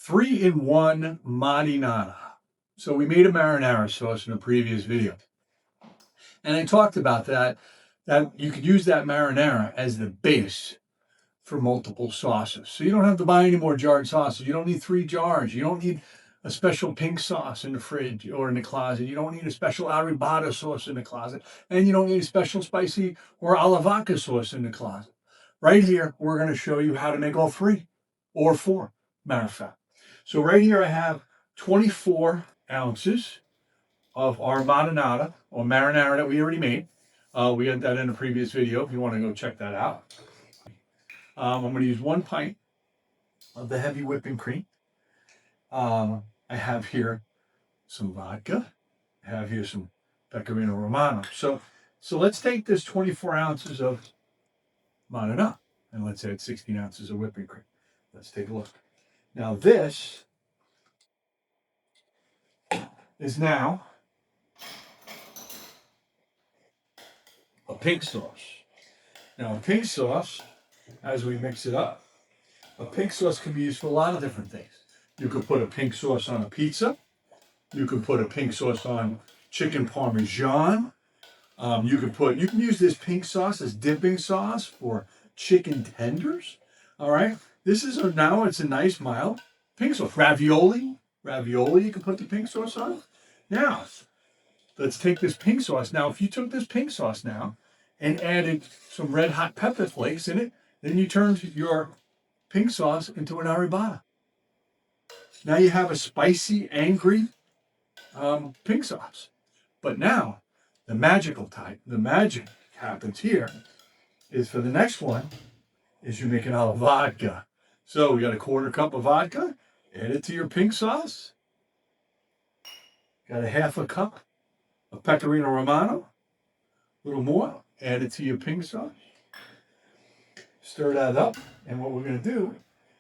3-in-1 marinara. So we made a marinara sauce in a previous video. And I talked about that you could use that marinara as the base for multiple sauces. So you don't have to buy any more jarred sauces. You don't need 3 jars. You don't need a special pink sauce in the fridge or in the closet. You don't need a special Arrabiata sauce in the closet. And you don't need a special spicy or alla vodka sauce in the closet. Right here, we're going to show you how to make all 3 or 4, matter of fact. So right here I have 24 ounces of our marinara or marinara that we already made. We had that in a previous video if you want to go check that out. I'm going to use 1 pint of the heavy whipping cream. I have here some vodka. I have here some Pecorino Romano. So let's take this 24 ounces of marinara and let's add 16 ounces of whipping cream. Let's take a look. Now this is now a pink sauce. Now a pink sauce, as we mix it up, a pink sauce can be used for a lot of different things. You could put a pink sauce on a pizza. You could put a pink sauce on chicken parmesan. You can use this pink sauce as dipping sauce for chicken tenders. All right. This is now it's a nice mild pink sauce. Ravioli, you can put the pink sauce on. Now, let's take this pink sauce. Now, if you took this pink sauce now and added some red hot pepper flakes in it, then you turned your pink sauce into an arrabbiata. Now you have a spicy, angry pink sauce. But now, the magic happens here is for the next one is you make an alla vodka. So we got a 1/4 cup of vodka, add it to your pink sauce. Got a 1/2 cup of Pecorino Romano, a little more, add it to your pink sauce. Stir that up, and what we're going to do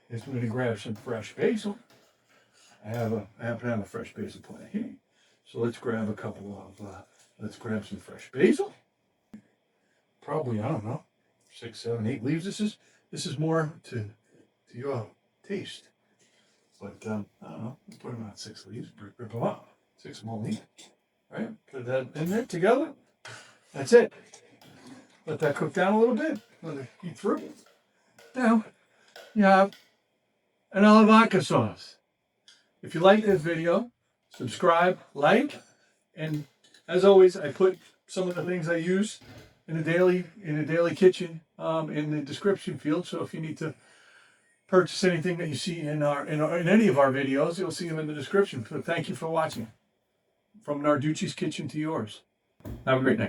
is we're going to grab some fresh basil. I happen to have a fresh basil plant here. So let's grab a couple of, let's grab some fresh basil. Probably, I don't know, 6, 7, 8 leaves. This is more to your taste. But, I don't know, let's put them on 6 leaves, rip them up. 6 more leaves, right? Put that in there together. That's it. Let that cook down a little bit. Let it heat through. Now, you have an alla vodka sauce. If you like this video, subscribe, like, and as always, I put some of the things I use in the daily kitchen in the description field. So if you need to purchase anything that you see in any of our videos, you'll see them in the description. So thank you for watching. From Narducci's kitchen to yours. Have a great night.